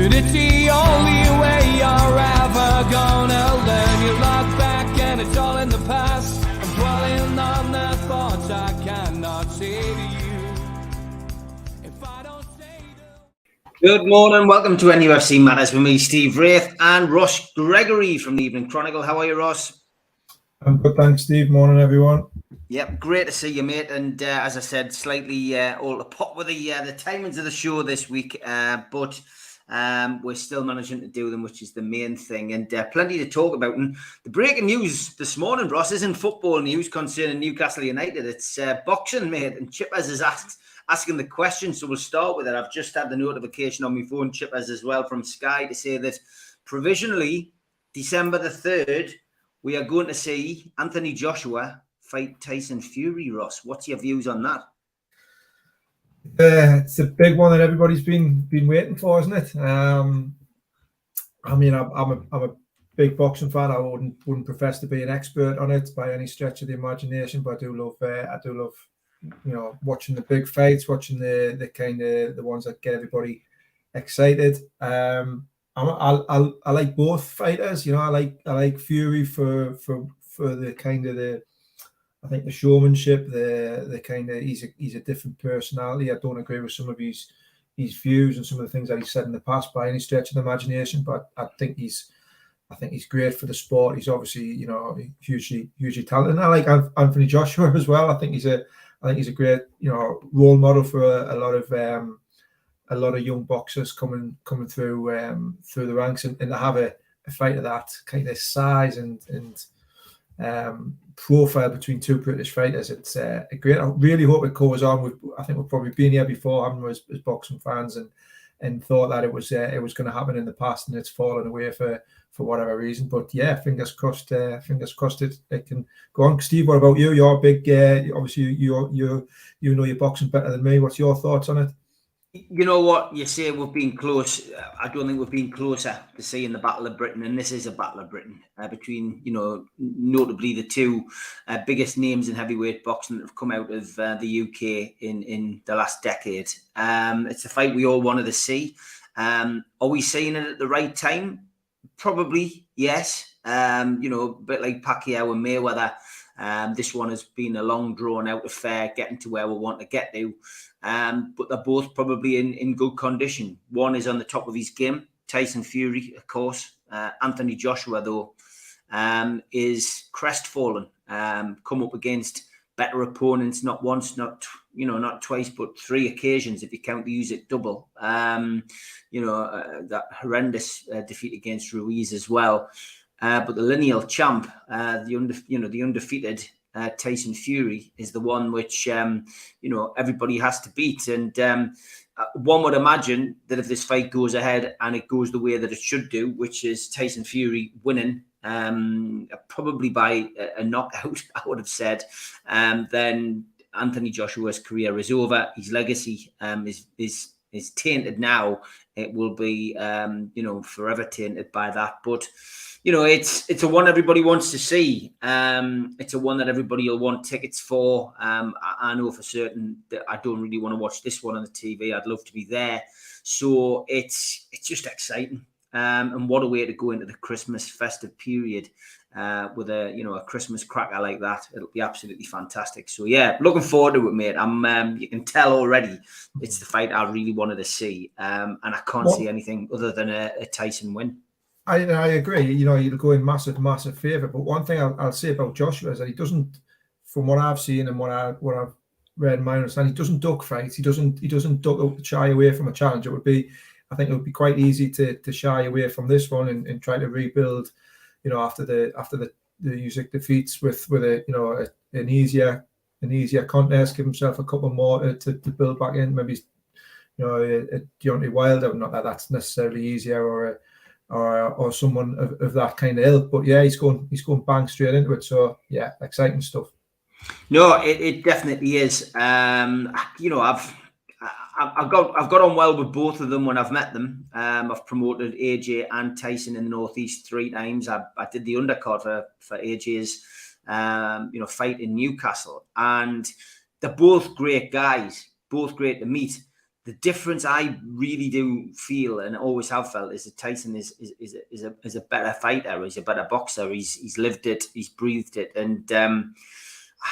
But it's the only way you're ever gonna learn. You look back and it's all in the past. I'm dwelling on the thoughts I cannot say to you. If I don't say to... Good morning, welcome to NUFC Matters with me, Steve Wraith, and Ross Gregory from the Evening Chronicle. How are you, Ross? I'm good, thanks, Steve. Morning, everyone. Yep, great to see you, mate. And as I said, slightly all the pop with the timings of the show this week, but we're still managing to do them, which is the main thing. And plenty to talk about. And the breaking news this morning, Ross, isn't football news concerning Newcastle United. It's boxing, mate. And Chippers is asking the question, so we'll start with it. I've just had the notification on my phone, Chippers as well, from Sky to say that provisionally, December the 3rd, we are going to see Anthony Joshua fight Tyson Fury. Ross, what's your views on that? It's a big one that everybody's been waiting for, isn't it? I mean, I'm a big boxing fan. I wouldn't profess to be an expert on it by any stretch of the imagination, but I do love you know, watching the big fights, watching the kind of the ones that get everybody excited. I like both fighters. You know, I like Fury for the kind of I think the showmanship, the kind of he's a different personality. I don't agree with some of his views and some of the things that he said in the past by any stretch of the imagination, but I think he's great for the sport. He's obviously, you know, hugely talented. And I like Anthony Joshua as well. I think he's a great, you know, role model for a lot of young boxers coming through the ranks, and to have a fight of that kind of size and profile between two British fighters, it's a great. I really hope it goes on. I think we've probably been here before, haven't we, as boxing fans, and thought that it was going to happen in the past, and it's fallen away for whatever reason. But yeah, fingers crossed. It can go on. Steve, what about you? You're a big. Obviously, you know your boxing better than me. What's your thoughts on it? You know what, you say we've been close. I don't think we've been closer to seeing the Battle of Britain, and this is a Battle of Britain between, you know, notably the two biggest names in heavyweight boxing that have come out of the UK in the last decade. It's a fight we all wanted to see. Are we seeing it at the right time? Probably, yes. You know, a bit like Pacquiao and Mayweather. This one has been a long, drawn-out affair, getting to where we want to get to. But they're both probably in good condition. One is on the top of his game, Tyson Fury, of course. Anthony Joshua, though, is crestfallen. Come up against better opponents, not once, not twice, but 3 occasions if you count the use it double. That horrendous defeat against Ruiz as well. But the lineal champ, the undefeated Tyson Fury, is the one which everybody has to beat. And one would imagine that if this fight goes ahead and it goes the way that it should do, which is Tyson Fury winning, probably by a knockout, I would have said, then Anthony Joshua's career is over. His legacy is tainted now. It will be forever tainted by that. But it's a one everybody wants to see. It's a one that everybody will want tickets for. I know for certain that I don't really want to watch this one on the TV. I'd love to be there. So it's just exciting. And what a way to go into the Christmas festive period with a Christmas cracker like that. It'll be absolutely fantastic. So yeah, looking forward to it, mate. You can tell already it's the fight I really wanted to see. And I can't see anything other than a Tyson win. I agree. You know, he'll go in massive favour. But one thing I'll say about Joshua is that he doesn't, from what I've seen and what I've read in my understanding, he doesn't duck fights. He doesn't shy away from a challenge. I think it would be quite easy to shy away from this one and try to rebuild. You know, after the Usyk defeats with an easier contest, give himself a couple more to build back in. Maybe Deontay Wilder. Not that that's necessarily easier, or someone of that kind of ilk. But yeah, he's going bang straight into it. So yeah, exciting stuff. No, it definitely is. I've got on well with both of them when I've met them. I've promoted AJ and Tyson in the Northeast 3 times. I did the undercard for AJ's fight in Newcastle, and they're both great guys, both great to meet. the difference I really do feel and always have felt is that Tyson is a better fighter. He's a better boxer. He's lived it. He's breathed it. And I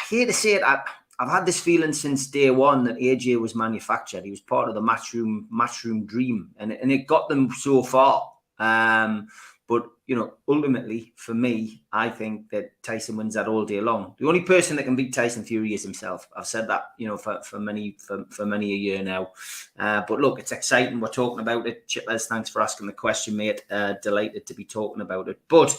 hate to say it, I've had this feeling since day one that AJ was manufactured. He was part of the matchroom dream, and it got them so far. But, you know, ultimately, for me, I think that Tyson wins that all day long. The only person that can beat Tyson Fury is himself. I've said that, you know, for many a year now. But look, it's exciting. We're talking about it. Chitlers, thanks for asking the question, mate. Delighted to be talking about it. But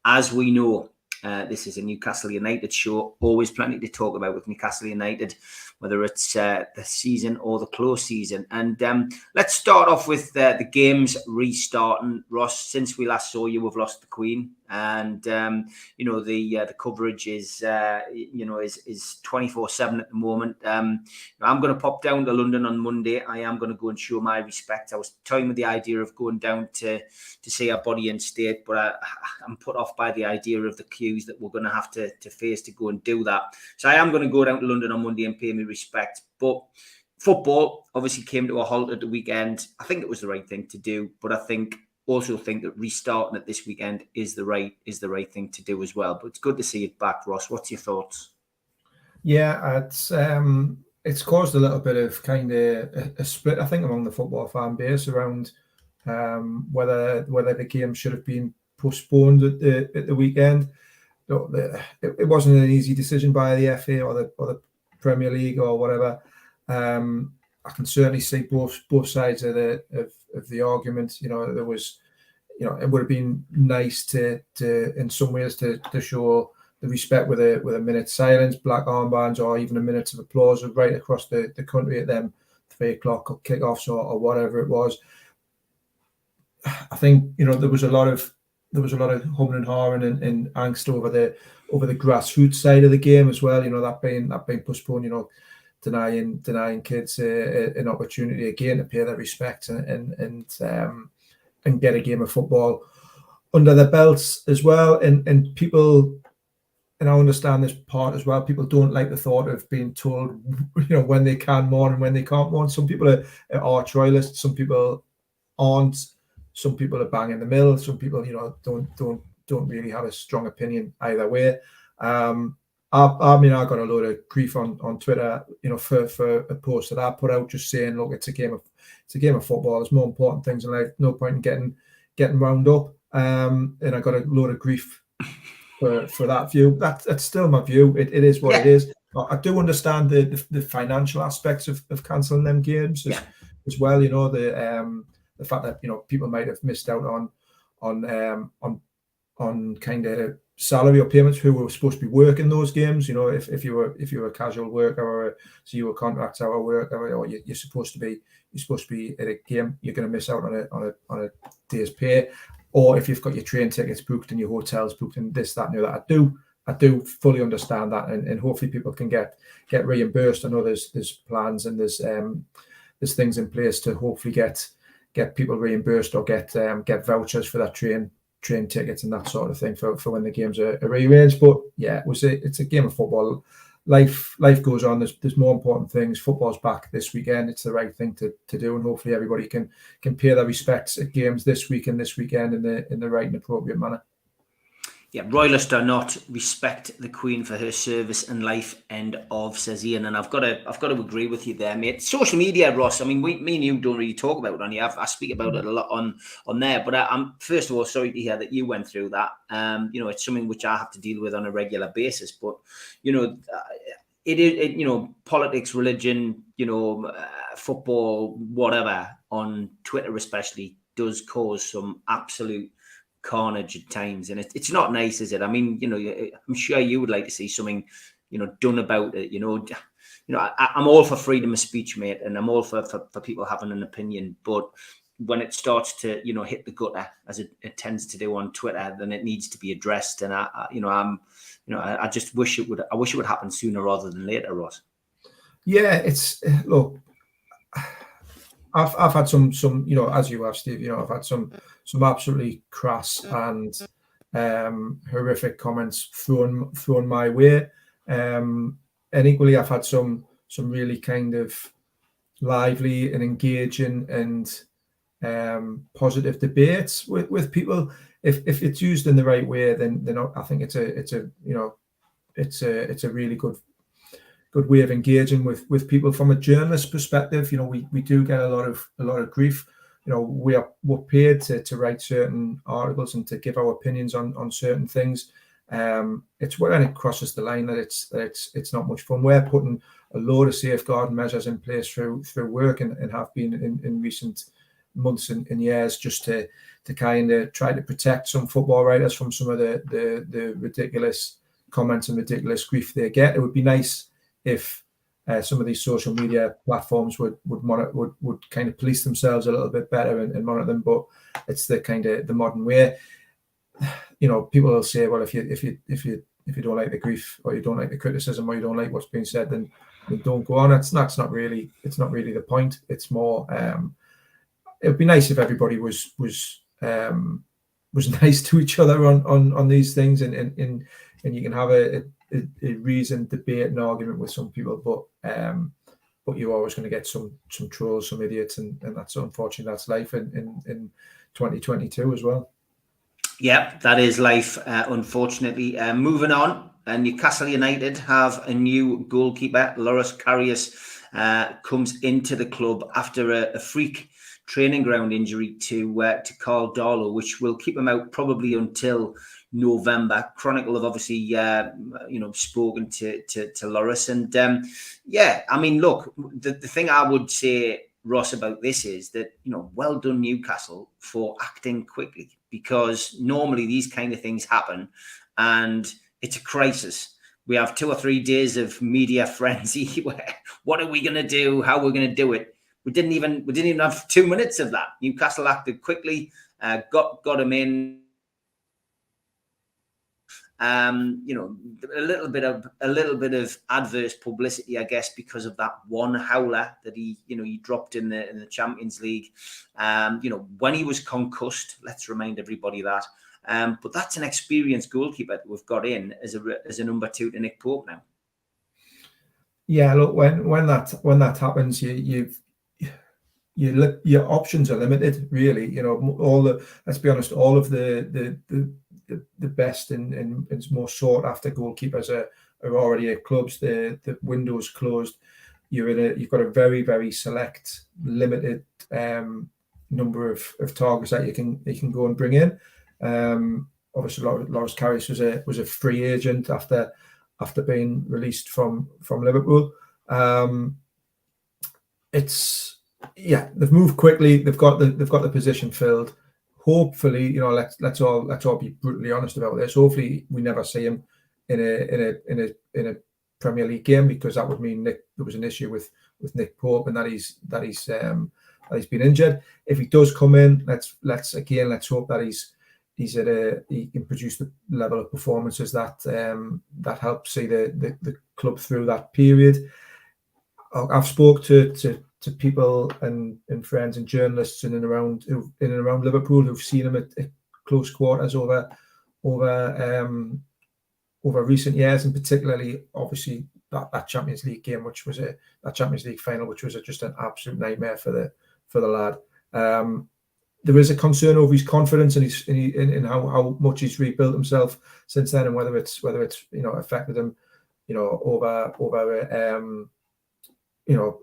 as we know, this is a Newcastle United show. Always plenty to talk about with Newcastle United, whether it's the season or the close season. And let's start off with the games restarting. Ross, since we last saw you, we've lost the Queen. And, you know, the coverage is 24/7 at the moment. I'm going to pop down to London on Monday. I am going to go and show my respect. I was toying with the idea of going down to see our body in state, but I'm put off by the idea of the queues that we're going to have to face to go and do that. So I am going to go down to London on Monday and pay me respect. But football obviously came to a halt at the weekend. I think it was the right thing to do, but I also think that restarting it this weekend is the right thing to do as well. But it's good to see it back, Ross. What's your thoughts? Yeah, it's caused a little bit of kind of a split, I think, among the football fan base around whether the game should have been postponed at the weekend. It wasn't an easy decision by the FA or the Premier League or whatever. I can certainly see both sides of the argument. You know, there was, you know, it would have been nice to in some ways to show the respect with a minute's silence, black armbands, or even a minute of applause right across the country at them 3 o'clock or kickoffs or whatever it was. I think, you know, there was a lot of humming and hawing and angst over the grassroots side of the game as well. You know, that being postponed. You know, denying kids an opportunity again to pay their respects and get a game of football under their belts as well. And people, and I understand this part as well, people don't like the thought of being told, you know, when they can mourn and when they can't mourn. Some people are arch royalists, some people aren't, some people are bang in the middle, some people, you know, don't really have a strong opinion either way. I mean, I got a load of grief on Twitter, you know, for a post that I put out just saying, look, it's a game of football. There's more important things in life. No point in getting wound up. And I got a load of grief for that view. That's still my view. It is what it is. I do understand the financial aspects of cancelling them games as well. You know, the fact that, you know, people might have missed out on kind of salary or payments who were supposed to be working those games. You know, if you were a casual worker or so you were a contract hour worker, or you're supposed to be at a game, you're going to miss out on a day's pay. Or if you've got your train tickets booked and your hotels booked and this, that, and the other. I do fully understand that, and hopefully people can get reimbursed. I know there's plans and there's things in place to hopefully get people reimbursed or get vouchers for that train tickets and that sort of thing for when the games are rearranged. But yeah, it's a game of football. Life goes on. There's more important things. Football's back this weekend. It's the right thing to do, and hopefully everybody can pay their respects at games this week and this weekend in the right and appropriate manner. Yeah, royalist or not, respect the Queen for her service and life. End of, says Ian, and I've got to agree with you there, mate. Social media, Ross. I mean, me and you don't really talk about it on here. I speak about it a lot on there, but I'm first of all sorry to hear that you went through that. You know, it's something which I have to deal with on a regular basis. But you know, it you know, politics, religion, you know, football, whatever on Twitter especially does cause some absolute carnage at times, and it's not nice, is it? I mean, you know, I'm sure you would like to see something, you know, done about it. You know, I'm all for freedom of speech, mate, and I'm all for people having an opinion. But when it starts to, you know, hit the gutter as it tends to do on Twitter, then it needs to be addressed. And I just wish it would. I wish it would happen sooner rather than later, Ross. Yeah, look. I've had some, you know, as you have, Steve, you know, I've had some absolutely crass and horrific comments thrown my way. And equally, I've had some really kind of lively and engaging and positive debates with people. If it's used in the right way, then I think it's a really good way of engaging with people from a journalist perspective. We do get a lot of grief. We're paid to write certain articles and to give our opinions on certain things. It's when it crosses the line that it's not much fun. We're putting a load of safeguarding measures in place through work and have been in recent months and years, just to kind of try to protect some football writers from some of the ridiculous comments and ridiculous grief they get. It would be nice if some of these social media platforms would kind of police themselves a little bit better and monitor them, but it's the kind of the modern way. People will say, well, if you don't like the grief, or you don't like the criticism, or you don't like what's being said, then don't go on. It's not really the point. It's more, it would be nice if everybody was nice to each other on these things, and you can have a reasoned debate and argument with some people, but you're always going to get some trolls, some idiots, and that's unfortunate. That's life in 2022 as well. Yeah, that is life, unfortunately. Moving on, Newcastle United have a new goalkeeper. Loris Karius comes into the club after a freak training ground injury to Carl Darlow, which will keep him out probably until November. Chronicle have obviously spoken to Loris, and look, the thing I would say, Ross, about this is that, well done Newcastle for acting quickly, because normally these kind of things happen and it's a crisis. We have 2 or 3 days of media frenzy where what are we going to do? How we're going to do it? We didn't even have 2 minutes of that. Newcastle acted quickly, got him in. A little bit of adverse publicity, I guess, because of that one howler that he dropped in the Champions League. When he was concussed, let's remind everybody that. But that's an experienced goalkeeper that we've got in as a number 2 to Nick Pope now. Yeah, look, when that happens, your options are limited, really. Let's be honest, all of the best and most sought after goalkeepers are already at clubs. The window's closed. You've got a very, very select, limited number of targets that you can go and bring in. Obviously, Loris Karius was a free agent after being released from Liverpool. They've moved quickly. They've got the position filled. Hopefully, let's all be brutally honest about this. Hopefully, we never see him in a Premier League game, because that would mean there was an issue with Nick Pope, and that he's been injured. If he does come in, let's hope that he can produce the level of performances that help see the club through that period. I've spoke to people and friends and journalists in and around Liverpool who've seen him at close quarters over recent years, and particularly obviously that Champions League game, which was that Champions League final, which was just an absolute nightmare for the lad. There is a concern over his confidence and how much he's rebuilt himself since then, and whether it's affected him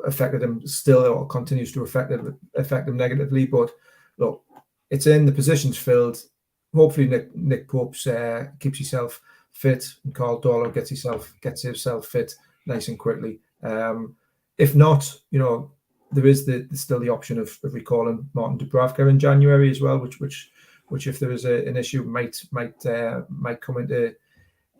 affected him still, or continues to affect him negatively. But look, it's in, the position's filled. Hopefully Nick Pope keeps himself fit, and Carl Darlow gets himself fit nice and quickly. If not, there is still the option of recalling Martin Dubravka in January as well, which if there is an issue might come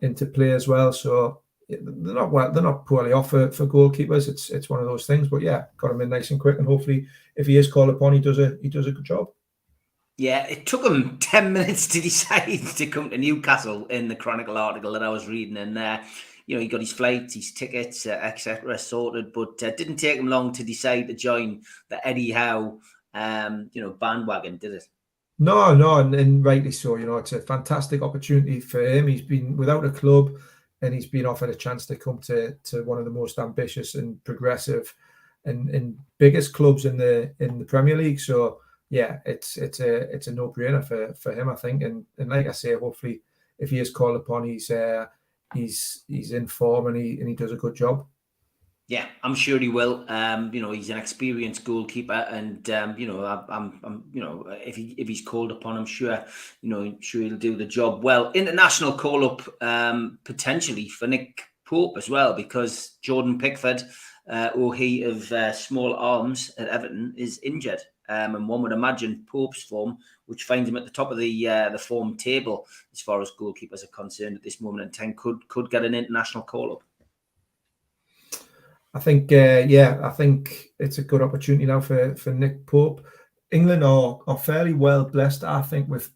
into play as well. So they're not poorly off for goalkeepers. It's one of those things. But yeah, got him in nice and quick, and hopefully, if he is called upon, he does a good job. Yeah, it took him 10 minutes to decide to come to Newcastle in the Chronicle article that I was reading, and he got his flights, his tickets, etc. sorted, but didn't take him long to decide to join the Eddie Howe, bandwagon, did it? No, and rightly so. It's a fantastic opportunity for him. He's been without a club, and he's been offered a chance to come to one of the most ambitious and progressive and biggest clubs in the Premier League. So yeah, it's a no-brainer for him, I think. And like I say, hopefully, if he is called upon, he's in form and he does a good job. Yeah, I'm sure he will. He's an experienced goalkeeper, and I'm if he's called upon, I'm sure he'll do the job well. International call up potentially for Nick Pope as well, because Jordan Pickford, he of small arms at Everton, is injured, and one would imagine Pope's form, which finds him at the top of the form table as far as goalkeepers are concerned at this moment in time, could get an international call up. I think, I think it's a good opportunity now for Nick Pope. England are fairly well blessed, I think, with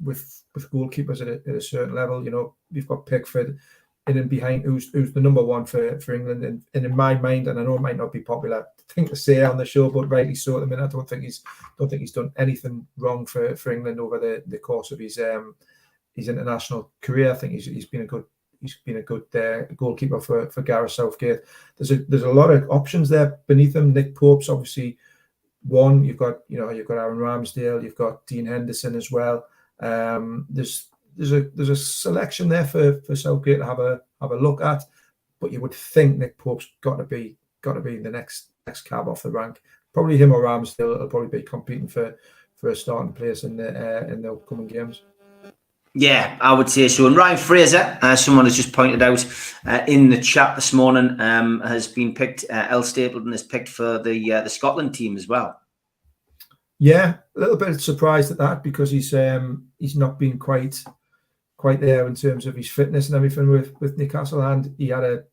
goalkeepers at a certain level. We've got Pickford in and behind, who's the number one for England, and in my mind, and I know it might not be popular thing to say on the show, but rightly so at the minute. I don't think he's done anything wrong for England over the course of his international career. I think he's been a good. He's been a good goalkeeper for Gareth Southgate. There's a lot of options there beneath him. Nick Pope's obviously one. You've got Aaron Ramsdale. You've got Dean Henderson as well. There's a selection there for Southgate to have a look at. But you would think Nick Pope's got to be the next cab off the rank. Probably him or Ramsdale will probably be competing for a starting place in the upcoming games. Yeah, I would say so. And Ryan Fraser, someone has just pointed out in the chat this morning, has been picked. L. Stapleton is picked for the Scotland team as well. Yeah, a little bit surprised at that, because he's not been quite there in terms of his fitness and everything with Newcastle, and he had a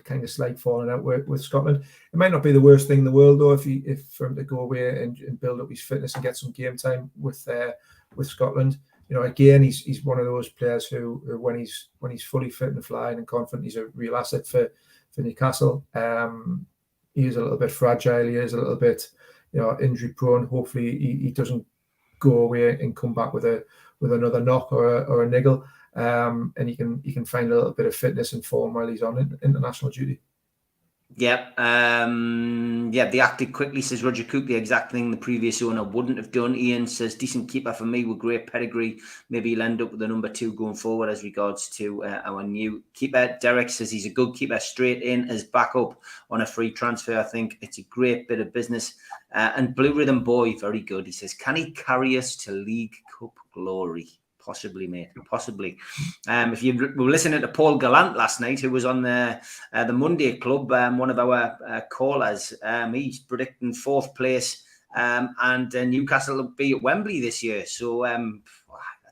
kind of slight falling out with Scotland. It might not be the worst thing in the world though if for him to go away and build up his fitness and get some game time with Scotland. Again, he's one of those players who when he's fully fit and flying and confident, he's a real asset for Newcastle. He is a little bit fragile. He is a little bit, injury prone. Hopefully, he doesn't go away and come back with another knock or a niggle, and he can find a little bit of fitness and form while he's on international duty. Yep. They acted quickly, says Roger Cook, the exact thing the previous owner wouldn't have done. Ian says, decent keeper for me with great pedigree. Maybe he'll end up with the number 2 going forward as regards to our new keeper. Derek says he's a good keeper, straight in as backup on a free transfer. I think it's a great bit of business. And Blue Rhythm Boy, very good. He says, can he carry us to League Cup glory? Possibly, mate. Possibly. If you were listening to Paul Gallant last night, who was on the Monday Club, one of our callers, he's predicting 4th place, and Newcastle will be at Wembley this year. So I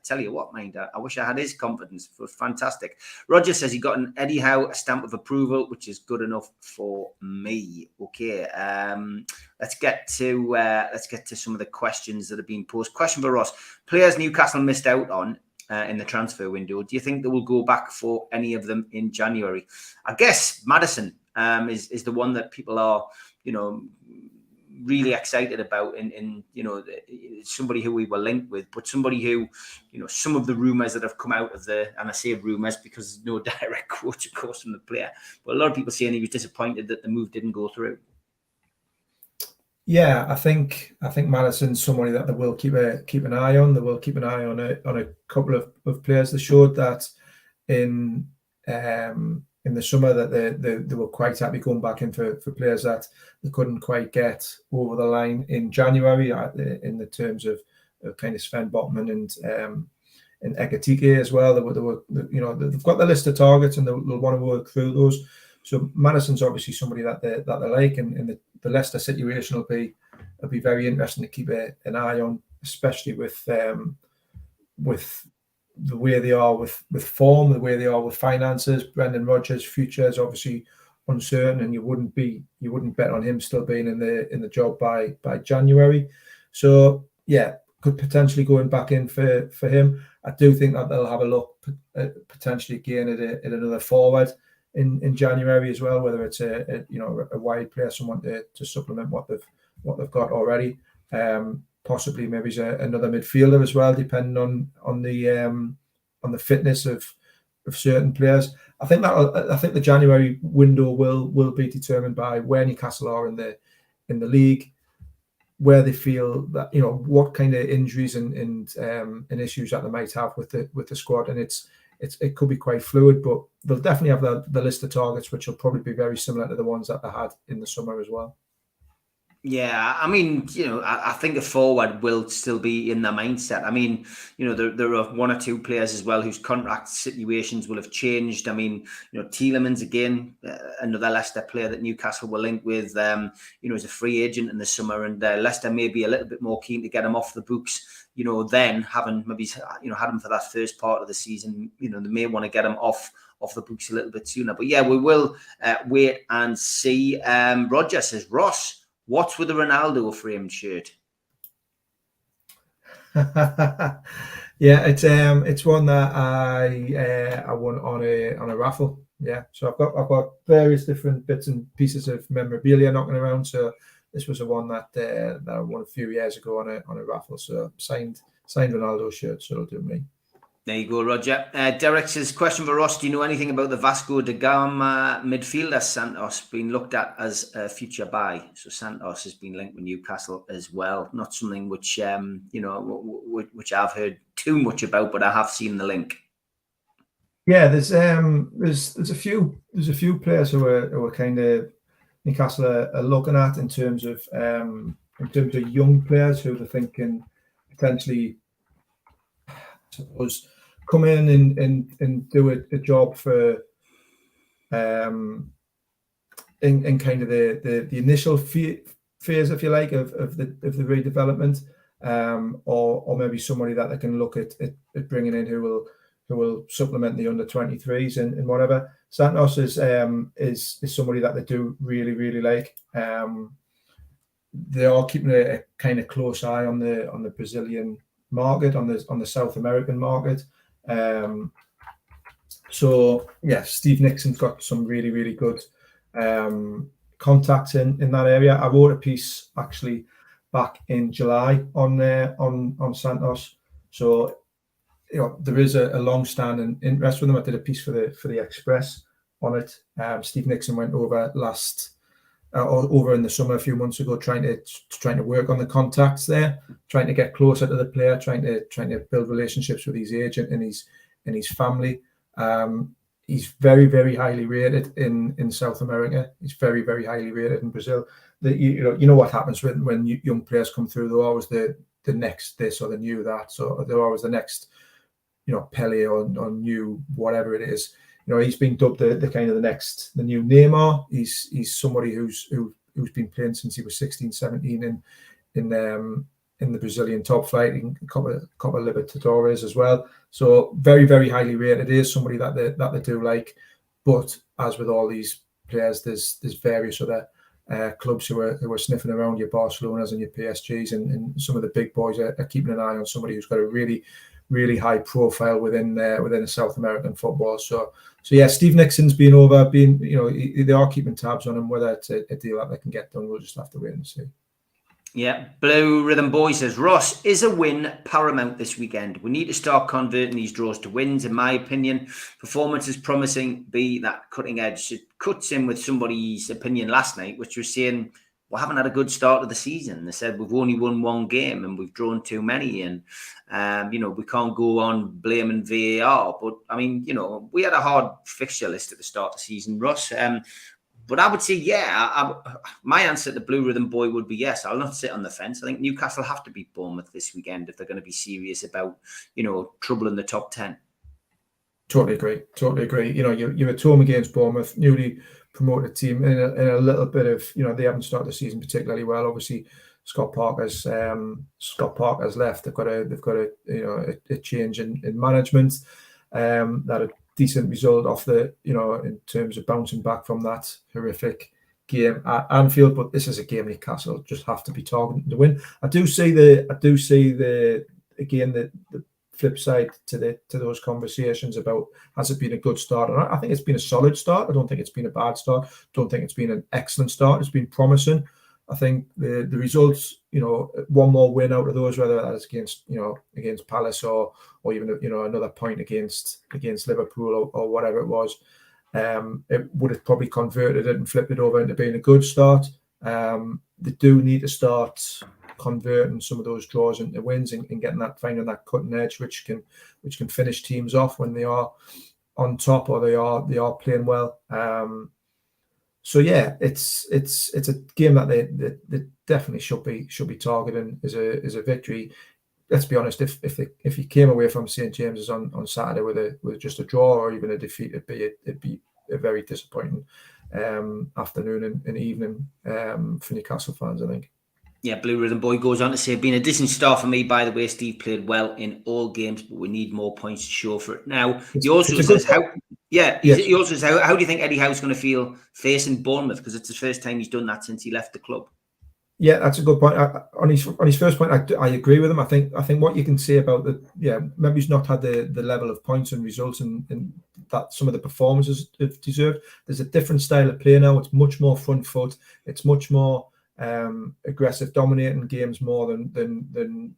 tell you what, mind, I wish I had his confidence. It was fantastic. Roger says he got an Eddie Howe stamp of approval, which is good enough for me. Okay, let's get to some of the questions that have been posed. Question for Ross: players Newcastle missed out on in the transfer window, do you think they will go back for any of them in January? I guess Maddison is the one that people are, really excited about, and somebody who we were linked with, but somebody who, some of the rumours that have come out of and I say rumours because there's no direct quotes, of course, from the player, but a lot of people saying he was disappointed that the move didn't go through. Yeah, I think Maddison's somebody that they will keep an eye on. They will keep an eye on a couple of players. They showed that in the summer that they were quite happy going back in for players that they couldn't quite get over the line in January, in the terms of kind of Sven Botman and Ekatike as well. They were they've got the list of targets and they'll want to work through those. So Maddison's obviously somebody that they like, and the Leicester situation will be very interesting to keep an eye on, especially with the way they are with form, the way they are with finances. Brendan Rodgers' future is obviously uncertain, and you wouldn't bet on him still being in the job by January. So yeah, could potentially going back in for him. I do think that they'll have a look potentially again at another forward in January as well, whether it's a wide player, someone to supplement what they've got already. Possibly maybe another midfielder as well, depending on the fitness of certain players. I think the January window will be determined by where Newcastle are in in the league, where they feel that, you know, what kind of injuries and issues that they might have with the squad, and it could be quite fluid, but they'll definitely have the list of targets, which will probably be very similar to the ones that they had in the summer as well. Yeah, I mean, you know, I think a forward will still be in their mindset. I mean, you know, there are one or two players as well whose contract situations will have changed. I mean, you know, Tielemans again, another Leicester player that Newcastle were linked with, you know, as a free agent in the summer, and Leicester may be a little bit more keen to get him off the books, you know, then having maybe, you know, had him for that first part of the season. You know, they may want to get him off the books a little bit sooner. But yeah, we will wait and see. Roger says, Ross, what's with the Ronaldo framed shirt? Yeah, it's one that I won on a raffle. Yeah, so I've got various different bits and pieces of memorabilia knocking around. So this was the one that I won a few years ago on a raffle. So signed Ronaldo shirt, so it'll do me. There you go, Roger. Derek says, question for Ross, do you know anything about the Vasco da Gama midfielder Santos being looked at as a future buy? So Santos has been linked with Newcastle as well. Not something which, you know, which I've heard too much about, but I have seen the link. Yeah, there's a few players who are kind of Newcastle are looking at in terms of young players who they're thinking potentially, I suppose, come in and do a job for in kind of the initial phase, if you like, of the redevelopment, or maybe somebody that they can look at bringing in who will supplement the under 23s and whatever. Santos is somebody that they do really like. They are keeping a kind of close eye on the Brazilian market, on the South American market. So yeah, Steve Nixon's got some really good contacts in that area. I wrote a piece actually back in July on Santos. So you know, there is a long-standing interest with them. I did a piece for the Express on it. Steve Nixon went over over in the summer a few months ago, trying to work on the contacts there, trying to get closer to the player, trying to build relationships with his agent and his family. He's very highly rated in South America. He's very highly rated in Brazil. You know what happens when young players come through? They're always the next this or the new that. So they're always the next, you know, Pele or new whatever it is. You know, he's been dubbed the new Neymar. He's somebody who's been playing since he was 16, 17 in the Brazilian top flight, in Copa Libertadores as well. So very highly rated. It is somebody that they do like. But as with all these players, there's various other clubs who are sniffing around, your Barcelonas and your PSGs, and some of the big boys are keeping an eye on somebody who's got a really high profile within the South American football. So yeah, Steve Nixon's been you know, they are keeping tabs on him. Whether it's a deal that they can get done, we'll just have to wait and see. Yeah, Blue Rhythm Boy says, Ross, is a win paramount this weekend? We need to start converting these draws to wins, in my opinion. Performance is promising, be that cutting edge. It cuts in with somebody's opinion last night, which was saying, we haven't had a good start of the season. They said we've only won one game and we've drawn too many, and you know, we can't go on blaming VAR. But I mean, you know, we had a hard fixture list at the start of the season, Ross. But I would say, yeah, my answer to Blue Rhythm Boy would be yes. I'll not sit on the fence. I think Newcastle have to beat Bournemouth this weekend if they're going to be serious about, you know, trouble in the top 10. Totally agree. You know, you're at home against Bournemouth, newly promoted team, in a little bit of, you know, they haven't started the season particularly well. Obviously, Scott Parker's left. They've got a you know, a change in management. That a decent result off the, you know, in terms of bouncing back from that horrific game at Anfield. But this is a game Newcastle just have to be targeting to win. I do see the flip side to those conversations about, has it been a good start? And I think it's been a solid start. I don't think it's been a bad start. Don't think it's been an excellent start. It's been promising. I think the results, you know, one more win out of those, whether that is against Palace or even, you know, another point against Liverpool or whatever it was, it would have probably converted it and flipped it over into being a good start. They do need to start converting some of those draws into wins and getting that, finding that cutting edge, which can finish teams off when they are on top or they are playing well. So yeah, it's a game that they definitely should be targeting as a victory. Let's be honest, if he came away from St. James's on Saturday with just a draw or even a defeat, it'd be a very disappointing afternoon and evening for Newcastle fans, I think. Yeah, Blue Rhythm Boy goes on to say, been a decent start for me, by the way. Steve played well in all games, but we need more points to show for it. Now, he also says, how do you think Eddie Howe's going to feel facing Bournemouth? Because it's the first time he's done that since he left the club. Yeah, that's a good point. On his first point, I agree with him. I think what you can say about maybe he's not had the level of points and results and that some of the performances have deserved. There's a different style of play now. It's much more front foot. It's much more aggressive, dominating games more than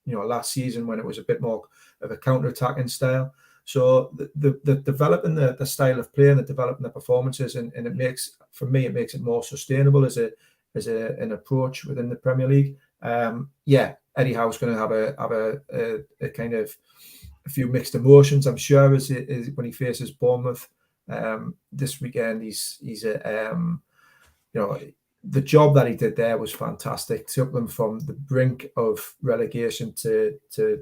last season when it was a bit more of a counter-attacking style. So the developing the style of play and the developing the performances and it makes it more sustainable as an approach within the Premier League. Eddie Howe's going to have a kind of a few mixed emotions, I'm sure, as when he faces Bournemouth this weekend. The job that he did there was fantastic. Took them from the brink of relegation to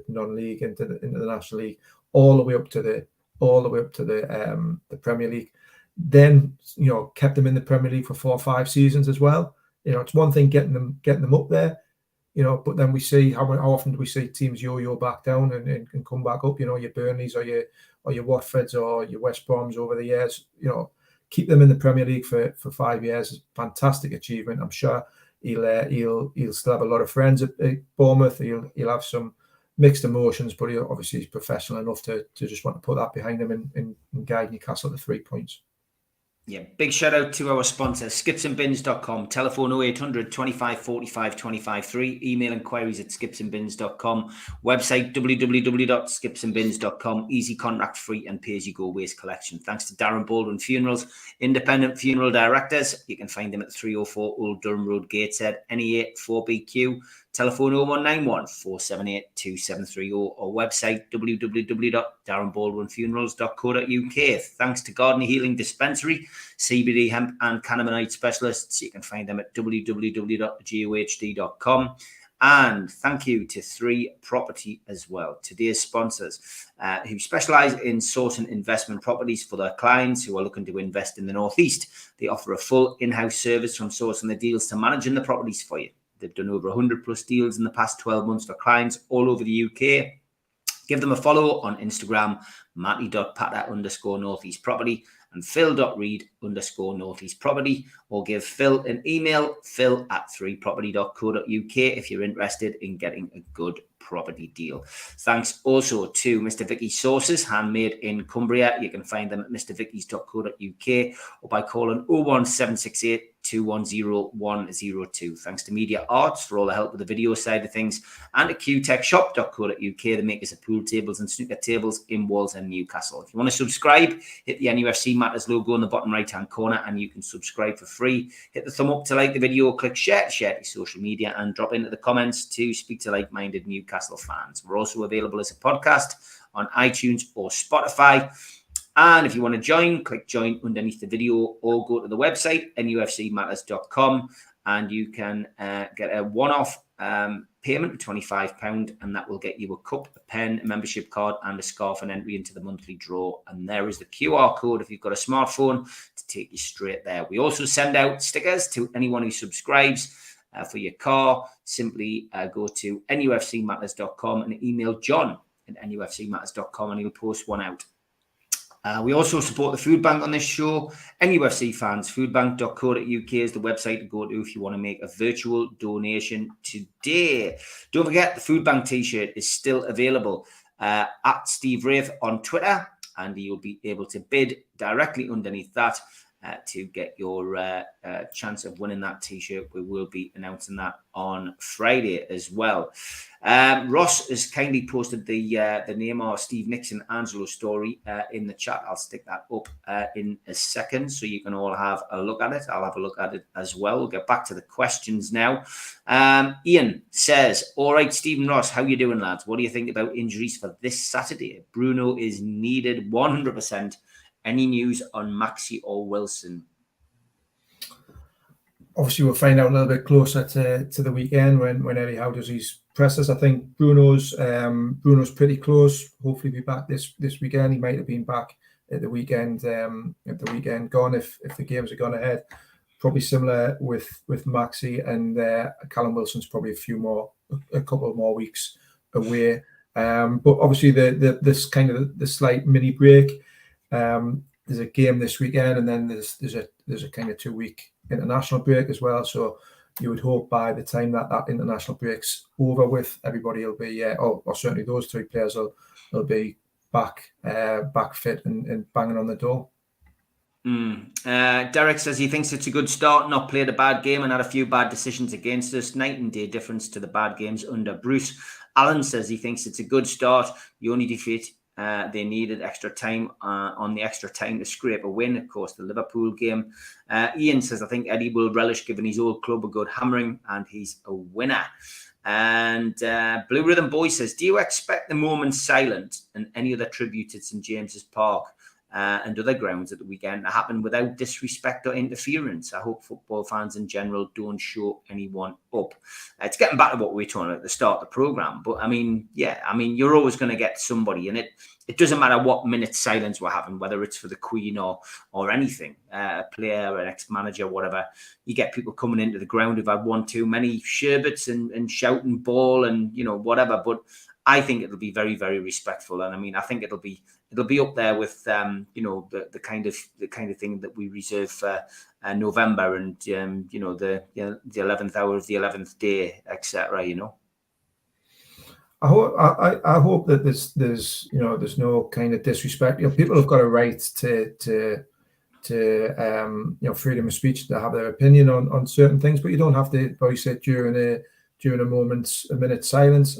non-league into the National League, all the way up to the Premier League. Then kept them in the Premier League for 4 or 5 seasons as well. It's one thing getting them up there, but then we see how often do we see teams yo-yo back down and come back up. Your Burnleys or your Watfords or your West Broms over the years. Keep them in the Premier League for 5 years is a fantastic achievement. I'm sure he'll still have a lot of friends at Bournemouth. He'll have some mixed emotions, but he's professional enough to just want to put that behind him and guide Newcastle to 3 points. Yeah, big shout out to our sponsor, skipsandbins.com. Telephone 0800 25 45 25 3. Email inquiries at skipsandbins.com. Website www.skipsandbins.com. Easy, contract free and pay-as-you-go waste collection. Thanks to Darren Baldwin Funerals, independent funeral directors. You can find them at 304 Old Durham Road, Gateshead, NE8 4BQ. Telephone 0191 478 2730 or website www.darrenbaldwinfunerals.co.uk. Thanks to Gardener Healing Dispensary, CBD hemp and cannabinoid specialists. You can find them at www.gohd.com. And thank you to 3 Property as well, today's sponsors, who specialise in sourcing investment properties for their clients who are looking to invest in the Northeast. They offer a full in-house service from sourcing the deals to managing the properties for you. They've done over 100 plus deals in the past 12 months for clients all over the UK. Give them a follow on Instagram, matty.patter_northeast property and phil.reed_northeast property, or give Phil an email, phil@3property.co.uk if you're interested in getting a good property deal. Thanks also to Mr. Vicky's Sauces, handmade in Cumbria. You can find them at mrvickies.co.uk or by calling 01768 210 102. Thanks to Media Arts for all the help with the video side of things, and at qtechshop.co.uk, the makers of pool tables and snooker tables in Walls and Newcastle. If you want to subscribe, hit the NUFC Matters logo in the bottom right hand corner and you can subscribe for free. Hit the thumb up to like the video, click share to your social media, and drop into the comments to speak to like-minded Newcastle fans. We're also available as a podcast on iTunes or Spotify. And if you want to join, click join underneath the video or go to the website, nufcmatters.com, and you can get a one-off payment of £25, and that will get you a cup, a pen, a membership card, and a scarf, and entry into the monthly draw. And there is the QR code if you've got a smartphone to take you straight there. We also send out stickers to anyone who subscribes for your car. Simply go to nufcmatters.com and email John at nufcmatters.com and he'll post one out. We also support the food bank on this show. NUFC fans, foodbank.co.uk is the website to go to if you want to make a virtual donation today. Don't forget, the food bank t-shirt is still available at Steve Wraith on Twitter, and you'll be able to bid directly underneath that. to get your chance of winning that t-shirt. We will be announcing that on Friday as well. Ross has kindly posted the Neymar, Steve Nixon, Angelo story in the chat. I'll stick that up in a second so you can all have a look at it. I'll have a look at it as well. We'll get back to the questions now. Ian says, all right, Stephen Ross, how you doing, lads? What do you think about injuries for this Saturday? Bruno is needed 100%. Any news on Maxi or Wilson? Obviously, we'll find out a little bit closer to the weekend when Eddie Howe does his presses. I think Bruno's pretty close. Hopefully, be back this weekend. He might have been back at the weekend. Gone if the games are gone ahead. Probably similar with Maxi, and Callum Wilson's probably a couple more weeks away. But obviously, this kind of the slight mini break. There's a game this weekend, and then there's a kind of 2-week international break as well. So you would hope by the time that international break's over with, everybody will be, or certainly those 3 players will be back fit and banging on the door. Derek says he thinks it's a good start, not played a bad game and had a few bad decisions against us. Night and day difference to the bad games under Bruce. Alan says he thinks it's a good start. The only defeat they needed extra time on the extra time to scrape a win. Of course, the Liverpool game. Ian says, I think Eddie will relish giving his old club a good hammering, and he's a winner. And Blue Rhythm Boy says, do you expect the moment silent and any other tribute at St James's Park and other grounds at the weekend to happen without disrespect or interference? I hope football fans in general don't show anyone up. It's getting back to what we were talking about at the start of the programme. But I mean, you're always going to get somebody, and it doesn't matter what minute silence we're having, whether it's for the Queen or anything, a player, an ex-manager, whatever. You get people coming into the ground who've had one too many sherbets and shouting ball and, whatever. But I think it'll be very, very respectful, and I mean, I think it'll be up there with the kind of thing that we reserve for November and the 11th hour of the 11th day, etc. I hope that there's no kind of disrespect. People have got a right to freedom of speech, to have their opinion on certain things, but you don't have to voice it during a minute's silence.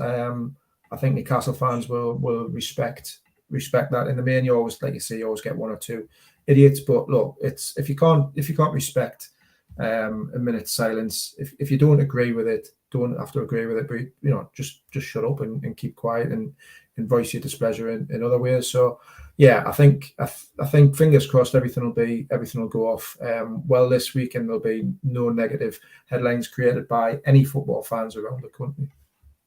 I think Newcastle fans will respect that. In the main, you always, like you say, you always get 1 or 2 idiots. But look, it's if you can't respect a minute's silence, if you don't agree with it, don't have to agree with it. But just shut up and keep quiet and voice your displeasure in other ways. So yeah, I think fingers crossed everything will go off well this week, and there'll be no negative headlines created by any football fans around the country.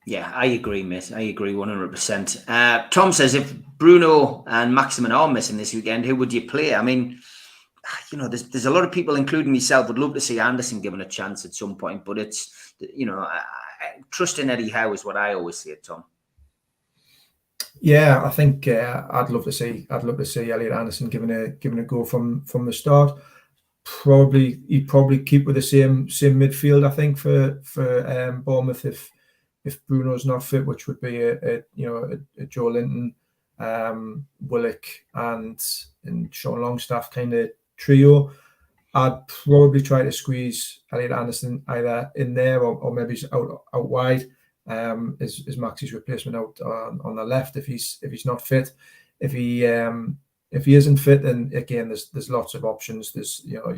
Yeah, I agree, mate. I agree 100%. Tom says, if Bruno and Maximin are missing this weekend, who would you play? I mean, there's a lot of people, including myself, would love to see Anderson given a chance at some point, but it's, trust in Eddie Howe is what I always say, Tom. Yeah, I think I'd love to see Elliot Anderson given a go from the start. He'd probably keep with the same midfield, I think, for Bournemouth if Bruno's not fit, which would be a Joe Linton, Willock and Sean Longstaff kind of trio. I'd probably try to squeeze Elliot Anderson either in there or maybe out wide as Maxi's replacement out on the left if he's not fit. If he isn't fit, then again there's lots of options. There's your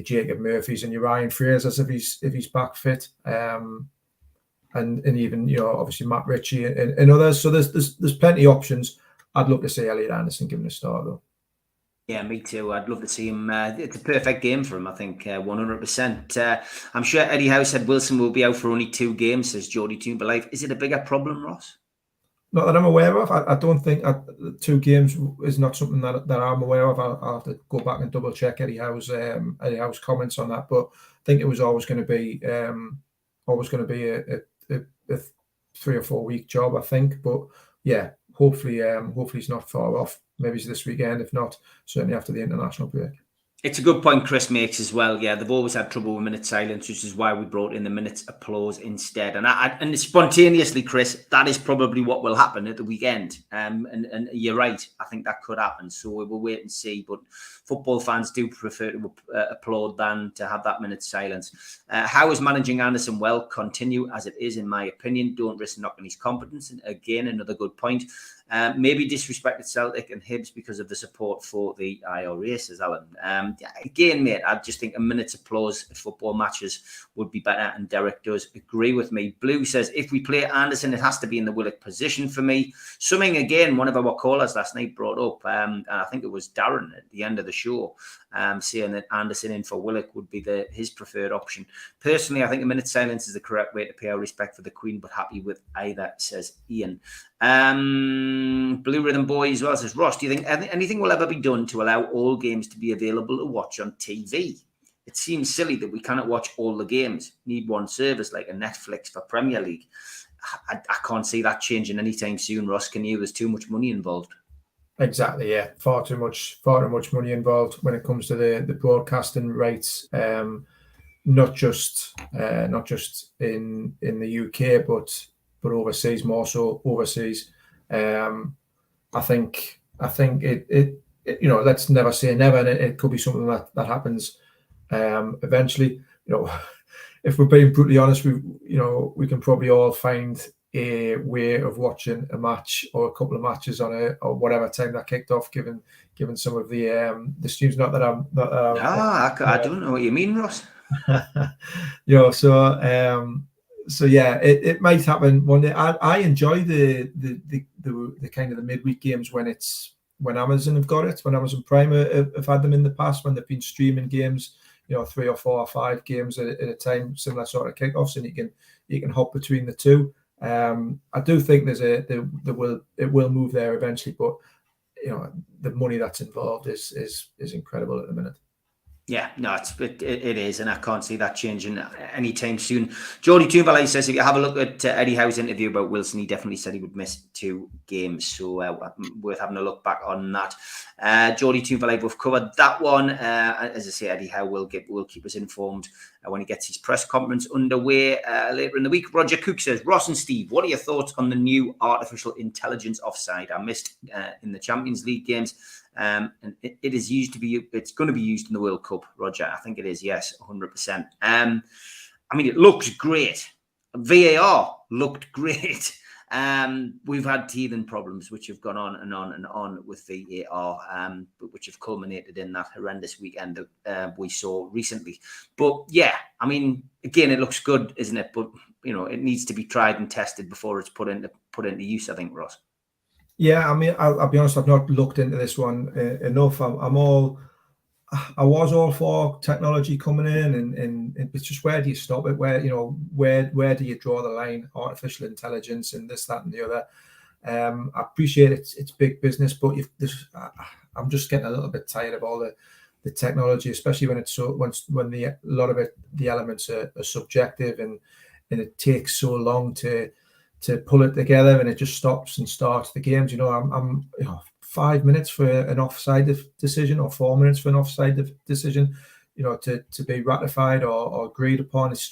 Jacob Murphys and your Ryan Frasers if he's back fit. And even obviously Matt Ritchie and others. So there's plenty of options. I'd love to see Elliot Anderson given a start though. Yeah, me too. I'd love to see him. It's a perfect game for him, I think, 100%. I'm sure Eddie Howe said Wilson will be out for only 2 games, says Geordie Toonberlife. Is it a bigger problem, Ross? Not that I'm aware of. I don't think 2 games is not something that I'm aware of. I'll have to go back and double check Eddie Howe's comments on that. But I think it was always going to be a 3 or 4 week job, I think. But yeah, hopefully he's not far off. Maybe it's this weekend. If not, certainly after the international break. It's a good point Chris makes as well. Yeah, they've always had trouble with minute silence, which is why we brought in the minutes applause instead. And spontaneously, Chris, that is probably what will happen at the weekend. And you're right. I think that could happen. So we will wait and see. But football fans do prefer to applaud than to have that minute silence. How is managing Anderson well? Continue as it is, in my opinion. Don't risk knocking his competence. And again, another good point. Maybe disrespected Celtic and Hibs because of the support for the IRA, says Alan. Again, mate, I just think a minute's applause at football matches would be better, and Derek does agree with me. Blue says, if we play Anderson, it has to be in the Willock position for me. Something, again, one of our callers last night brought up, and I think it was Darren at the end of the show, saying that Anderson in for Willock would be his preferred option. Personally, I think a minute's silence is the correct way to pay our respect for the Queen, but happy with either, says Ian. Blue Rhythm Boy as well says, Ross, do you think anything will ever be done to allow all games to be available to watch on TV? It seems silly that we cannot watch all the games. Need one service like a Netflix for Premier League. I can't see that changing anytime soon, Ross. Can you? There's too much money involved. Exactly, yeah. Far too much money involved when it comes to the broadcasting rights. Not just in the UK, but overseas, more so overseas. I think it let's never say never, and it could be something that happens eventually. If we're being brutally honest, we can probably all find a way of watching a match or a couple of matches on or whatever time that kicked off, given some of the streams. Not that I'm not. I don't know what you mean, Ross. So yeah, it might happen one day. I enjoy the kind of the midweek games when Amazon have got it, when Amazon Prime have had them in the past, when they've been streaming games, 3 or 4 or 5 games at a time, similar sort of kickoffs, and you can hop between the two. I do think it will move there eventually, but the money that's involved is incredible at the minute. Yeah, no, it is, and I can't see that changing anytime soon. Geordie Toonvalley says, if you have a look at Eddie Howe's interview about Wilson, he definitely said he would miss 2 games, so worth having a look back on that. Geordie Toonvalley, we've covered that one. As I say, Eddie Howe will keep us informed when he gets his press conference underway later in the week. Roger Cook says, Ross and Steve, what are your thoughts on the new artificial intelligence offside? I missed in the Champions League games. And it is it's going to be used in the World Cup, Roger. I think it is, yes, 100%. It looks great. VAR looked great. We've had teething problems which have gone on and on and on with VAR, which have culminated in that horrendous weekend that we saw recently. But yeah, again, it looks good, isn't it? But it needs to be tried and tested before it's put into use, I think, Ross. Yeah, I'll be honest, I've not looked into this one enough. I was all for technology coming in, and it's just, where do you stop it? Where do you draw the line? Artificial intelligence and this, that, and the other. I appreciate it's big business, but I'm just getting a little bit tired of all the technology, especially when a lot of it, the elements are subjective, and it takes so long to pull it together, and it just stops and starts the games. I'm 5 minutes for an offside decision, or 4 minutes for an offside decision, to be ratified or agreed upon. It's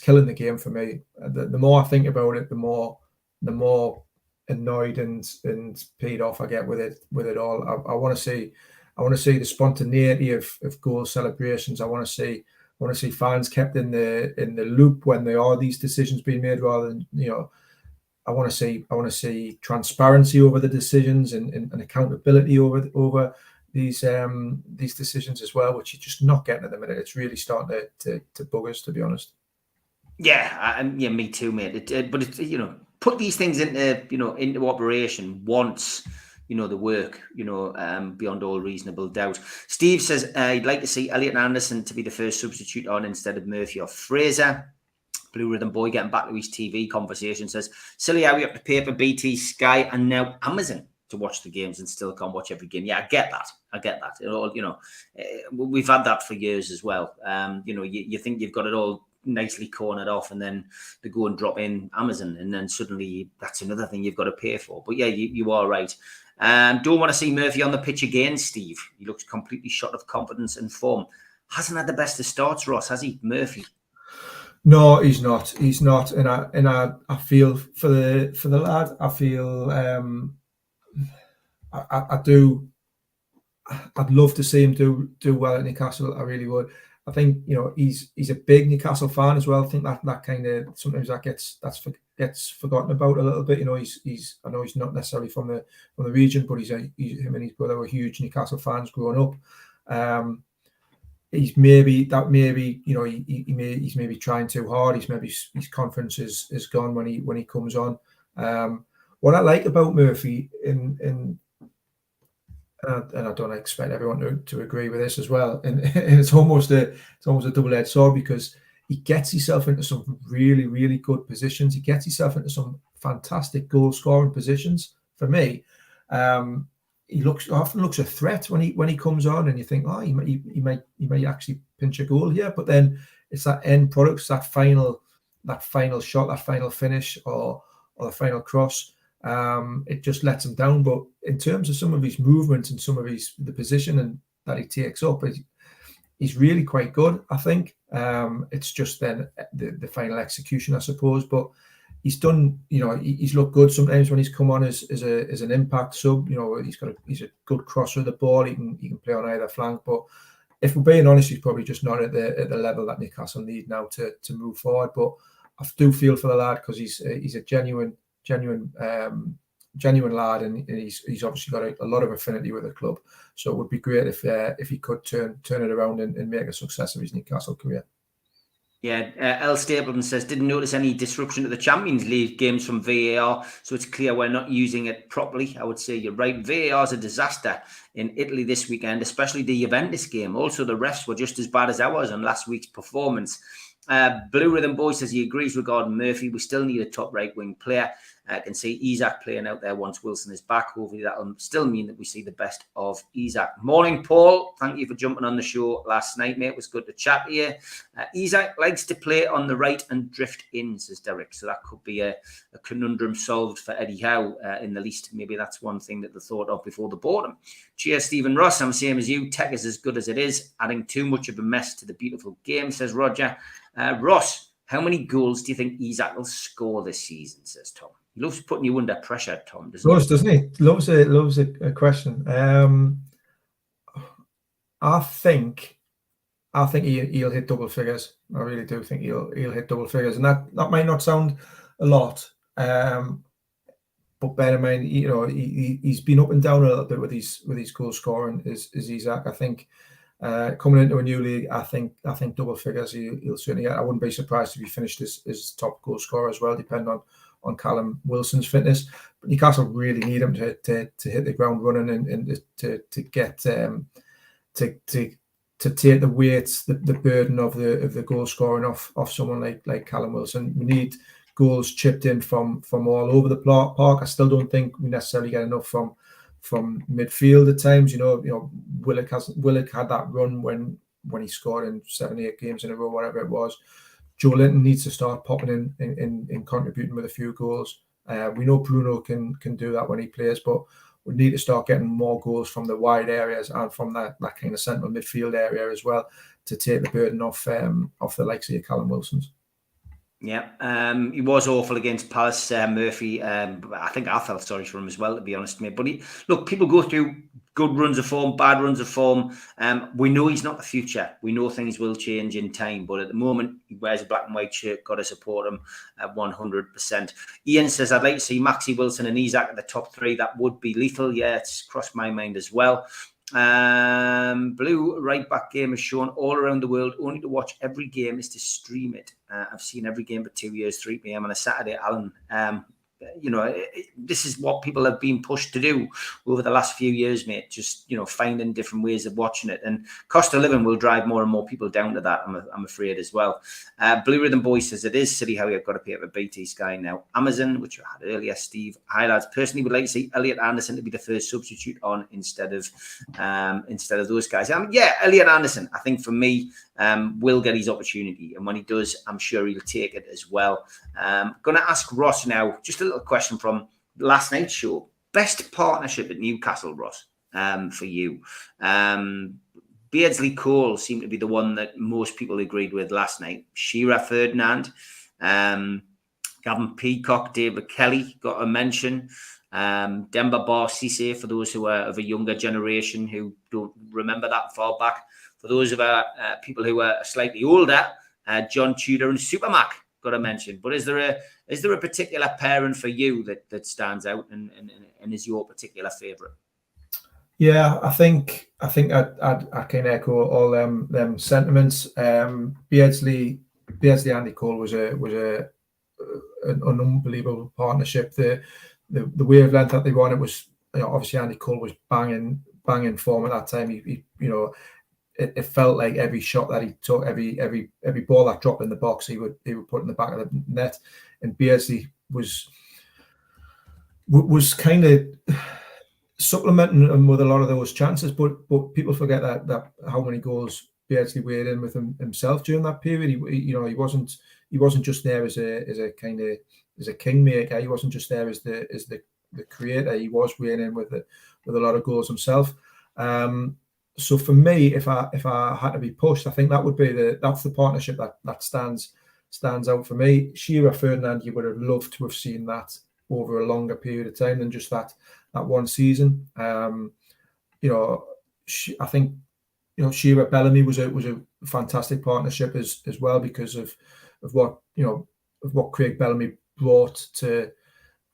killing the game for me. The more I think about it, the more annoyed and peed off I get with it all. I want to see the spontaneity of goal celebrations. I want to see fans kept in the loop when there are these decisions being made, rather than I want to see transparency over the decisions and accountability over these decisions as well, which you're just not getting at the minute. It's really starting to bug us, to be honest. Yeah, me too, mate. But it's put these things into operation once. The work, beyond all reasonable doubt. Steve says he'd like to see Elliot Anderson to be the first substitute on instead of Murphy or Fraser. Blue Rhythm Boy, getting back to his TV conversation, says, silly how we have to pay for BT, Sky, and now Amazon to watch the games and still can't watch every game. Yeah, I get that. We've had that for years as well. You think you've got it all nicely cornered off, and then they go and drop in Amazon, and then suddenly that's another thing you've got to pay for. But yeah, you are right. Don't want to see Murphy on the pitch again, Steve. He looks completely shot of confidence and form. Hasn't had the best of starts, Ross, has he, Murphy? No, he's not. He's not, and I feel for the lad. I feel I do. I'd love to see him do well at Newcastle. I really would. I think, you know, he's a big Newcastle fan as well. I think that kind of sometimes that gets forgotten about a little bit. You know, he's I know he's not necessarily from the region, but him and his brother were huge Newcastle fans growing up. He's maybe you know he's maybe trying too hard. His confidence is gone when he comes on. What I like about Murphy and I don't expect everyone to agree with this as well. And it's almost a double-edged sword, because he gets himself into some really, really good positions. He gets himself into some fantastic goal-scoring positions. For me, he often looks a threat when he comes on, and you think, oh, he might actually pinch a goal here. But then it's that end product, that final shot, that final finish, or the final cross. It just lets him down. But in terms of some of his movements and some of the position and that he takes up, he's really quite good, I think. It's just then the final execution, I suppose. But he's done, you know, he's looked good sometimes when he's come on as an impact sub. You know, he's a good crosser of the ball. He can play on either flank. But if we're being honest, he's probably just not at the level that Newcastle need now to move forward. But I do feel for the lad, because he's a genuine lad, and he's obviously got a lot of affinity with the club. So it would be great if he could turn it around and make a success of his Newcastle career. Yeah, L. Stapleton says, didn't notice any disruption to the Champions League games from VAR, so it's clear we're not using it properly. I would say you're right. VAR is a disaster in Italy this weekend, especially the Juventus game. Also, the refs were just as bad as ours on last week's performance. Blue Rhythm Boy says he agrees regarding Murphy. We still need a top right wing player. I can see Isak playing out there once Wilson is back. Hopefully that'll still mean that we see the best of Isak. Morning, Paul. Thank you for jumping on the show last night, mate. It was good to chat to you. Isak likes to play on the right and drift in, says Derek. So that could be a conundrum solved for Eddie Howe in the least. Maybe that's one thing that they thought of before they bought him. Cheers, Stephen Ross. I'm the same as you. Tech is as good as it is. Adding too much of a mess to the beautiful game, says Roger. Ross, how many goals do you think Isak will score this season, says Tom? He loves putting you under pressure, Tom, doesn't he? Loves a question. I think he'll hit double figures. I really do think he'll hit double figures, and that might not sound a lot, but bear in mind, you know, he's been up and down a little bit with his goal scoring. Is Isak? I think coming into a new league, I think double figures he'll certainly get. I wouldn't be surprised if he finished as top goal scorer as well, depending on Callum Wilson's fitness. But Newcastle really need him to hit the ground running and to get to take the weight, the burden of the goal scoring off someone like Callum Wilson. We need goals chipped in from all over the park. I still don't think we necessarily get enough from midfield at times. You know, Willock had that run when he scored in 7-8 games in a row, whatever it was. Joe Linton needs to start popping in contributing with a few goals. We know Bruno can do that when he plays, but we need to start getting more goals from the wide areas and from that kind of central midfield area as well, to take the burden off the likes of Callum Wilson's. Yeah, he was awful against Palace, Murphy. I think I felt sorry for him as well, to be honest, mate. But look, people go through good runs of form, bad runs of form. We know he's not the future. We know things will change in time. But at the moment, he wears a black and white shirt. Got to support him at 100%. Ian says, I'd like to see Maxi Wilson and Isak at the top 3. That would be lethal. Yeah, it's crossed my mind as well. Blue right back game is shown all around the world. Only to watch every game is to stream it. I've seen every game for 2 years, 3 p.m. on a Saturday, Alan. You know, this is what people have been pushed to do over the last few years, mate. Just, you know, finding different ways of watching it. And cost of living will drive more and more people down to that, I'm afraid, as well. Blue Rhythm Boy says, it is silly how you've got to pay for BT Sky now. Amazon, which you had earlier, Steve. Hi, lads. Personally, would like to see Elliot Anderson to be the first substitute on instead of those guys. Yeah, Elliot Anderson, I think for me, will get his opportunity. And when he does, I'm sure he'll take it as well. Going to ask Ross now, just a little question from last night's show. Best partnership at Newcastle, Ross, for you. Beardsley Cole seemed to be the one that most people agreed with last night. Shearer Ferdinand, Gavin Peacock, David Kelly got a mention. Demba Ba Cisse, for those who are of a younger generation who don't remember that far back. For those of our people who are slightly older, John Tudor and Supermac got a mention. But is there a particular pairing for you that stands out and is your particular favourite? Yeah, I think I can echo all them sentiments. Beardsley Andy Cole was an unbelievable partnership. The wavelength that they won, it was, you know, obviously Andy Cole was banging form at that time. He you know, it felt like every shot that he took, every ball that dropped in the box, he would put in the back of the net. And Beardsley was kind of supplementing him with a lot of those chances, but people forget that how many goals Beardsley weighed in with himself during that period. He wasn't just there as a kingmaker. He wasn't just there as the creator. He was weighing in with a lot of goals himself. So for me, if I had to be pushed, I think that's the partnership that stands out for me. Shearer Ferdinand, you would have loved to have seen that over a longer period of time than just that one season. I think, Shearer Bellamy was a fantastic partnership as well, because of what Craig Bellamy brought to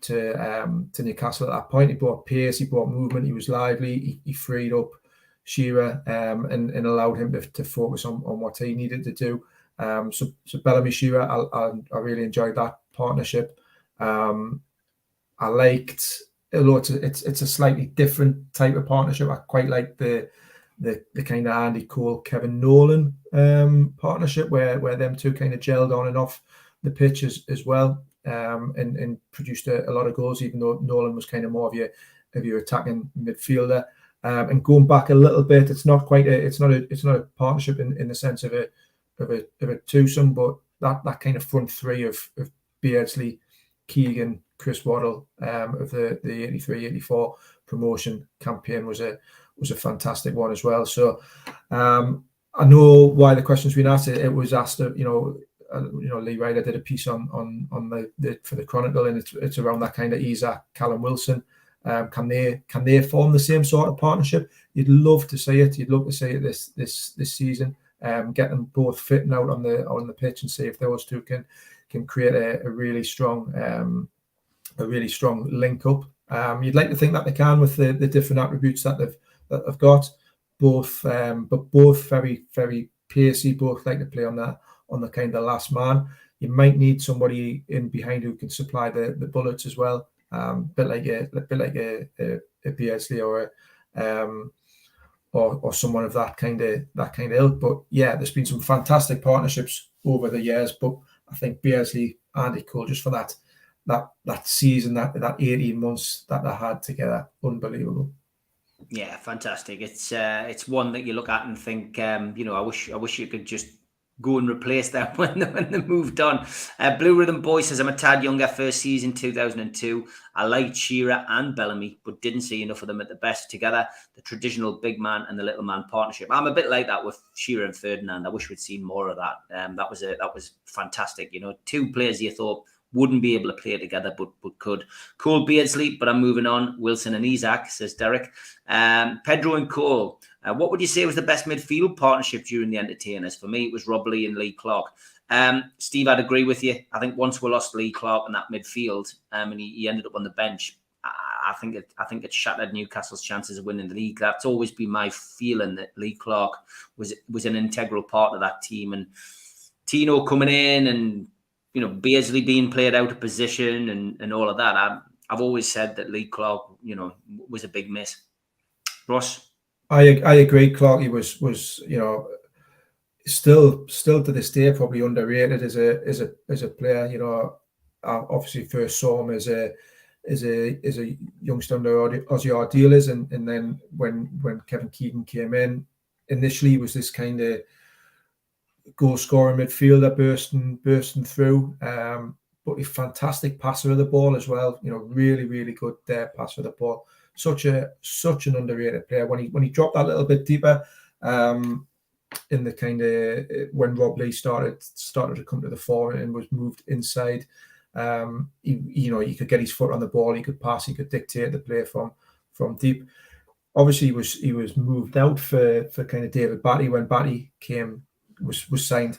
Newcastle at that point. He brought pace, he brought movement, he was lively, he freed up Shearer and allowed him to focus on what he needed to do. So Bellamy Shearer, I really enjoyed that partnership. I liked, although it's a slightly different type of partnership, I quite like the kind of Andy Cole, Kevin Nolan partnership where them two kind of gelled on and off the pitch as well, and produced a lot of goals, even though Nolan was kind of more of your attacking midfielder. And going back a little bit, it's not a partnership in the sense of a twosome, but that kind of front three of Beardsley, Keegan, Chris Waddle of the 83-84 promotion campaign was a fantastic one as well. So I know why the question's been asked. It was asked, Lee Ryder did a piece on for the Chronicle, and it's around that kind of Isaac, Callum Wilson. Can they form the same sort of partnership? You'd love to see it. You'd love to see it this season. Get them both fitting out on the pitch and see if those two can create a really strong link up. You'd like to think that they can with the different attributes that they've got. Both very, very pacey. Both like to play on the kind of last man. You might need somebody in behind who can supply the bullets as well. Bit like a Beardsley or someone of that kind of ilk. But yeah, there's been some fantastic partnerships over the years. But I think Beardsley, Andy Cole, just for that season, that 18 months that they had together, unbelievable. Yeah, fantastic. It's one that you look at and think, I wish you could just go and replace them when they moved on. Blue Rhythm Boy says, I'm a tad younger, first season 2002. I liked Shearer and Bellamy, but didn't see enough of them at the best together. The traditional big man and the little man partnership. I'm a bit like that with Shearer and Ferdinand. I wish we'd seen more of that. That was fantastic. Two players you thought wouldn't be able to play together, but could. Cole, Beardsley, but I'm moving on. Wilson and Isaac, says Derek. Pedro and Cole. What would you say was the best midfield partnership during the entertainers? For me, it was Rob Lee and Lee Clark. Steve, I'd agree with you. I think once we lost Lee Clark in that midfield, and he ended up on the bench, I think it shattered Newcastle's chances of winning the league. That's always been my feeling, that Lee Clark was an integral part of that team, and Tino coming in and Beardsley being played out of position and all of that. I've always said that Lee Clark, was a big miss. Ross? I agree. Clarkey was still to this day probably underrated as a player. Obviously first saw him as a youngster under Ozzy Ardiles, and then when Kevin Keegan came in, initially was this kind of goal scoring midfielder bursting through. But a fantastic passer of the ball as well. Really, really good passer of the ball. Such an underrated player. When he dropped that little bit deeper, in the kind of when Rob Lee started to come to the fore and was moved inside, he could get his foot on the ball. He could pass. He could dictate the play from deep. Obviously, he was moved out for kind of David Batty when Batty was signed.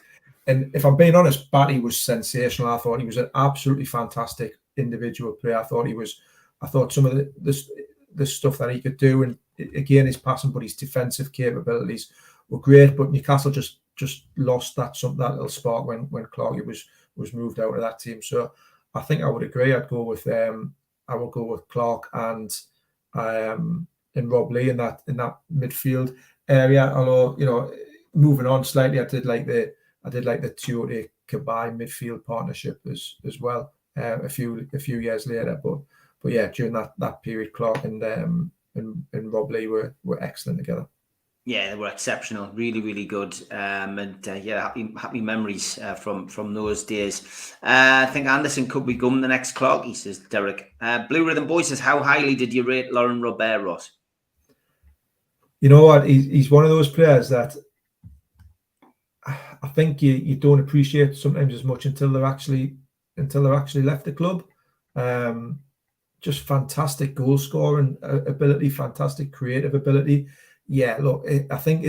And if I'm being honest, Batty was sensational. I thought he was an absolutely fantastic individual player. I thought some of the stuff that he could do, and again his passing, but his defensive capabilities were great. But Newcastle just lost that little spark when Clarkey was moved out of that team. So I think I would agree. I'd go with Clark and Rob Lee in that midfield area. Although moving on slightly, I did like the Tiote Kabai midfield partnership as well. A few years later, but yeah, during that period, Clark and Rob Lee were excellent together. Yeah, they were exceptional, really, really good, happy memories from those days. I think Anderson could become the next Clarkey, says Derek. Blue Rhythm Boy says, how highly did you rate Lauren Robert, Ross? You know what? He's one of those players that I think you don't appreciate sometimes as much until they're actually left the club. Just fantastic goal scoring ability, fantastic creative ability. Yeah, look, I think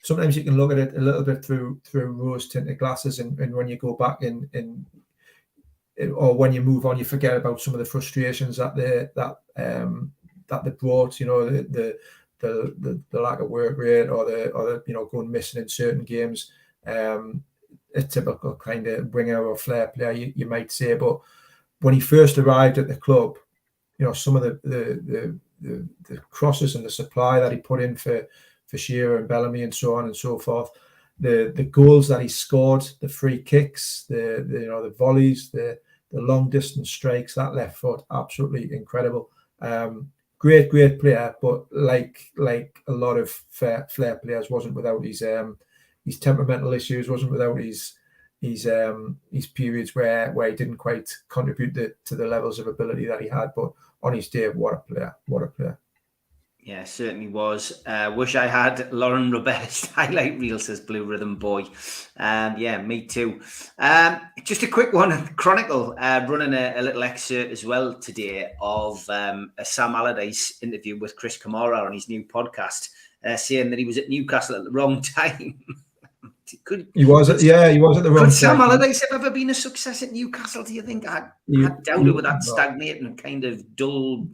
sometimes you can look at it a little bit through rose tinted glasses, and when you go back or when you move on, you forget about some of the frustrations that they brought. The lack of work rate, or the going missing in certain games. A typical kind of winger or flair player, you might say. But when he first arrived at the club, some of the crosses and the supply that he put in for Shearer and Bellamy and so on and so forth, the goals that he scored, the free kicks, the volleys, the long distance strikes, that left foot, absolutely incredible. Great player, but like a lot of flair players, wasn't without his temperamental issues, wasn't without his periods where he didn't quite contribute to the levels of ability that he had. But on his day, what a player. Yeah, certainly was. Wish I had Lauren Robert's highlight reel, says Blue Rhythm Boy. Yeah, me too. Just a quick one. Chronicle running a little excerpt as well today of a Sam Allardyce interview with Chris Kamara on his new podcast, saying that he was at Newcastle at the wrong time. He was at the wrong time. Could Sam Allardyce have ever been a success at Newcastle, do you think? I doubt it with that stagnating kind of dull,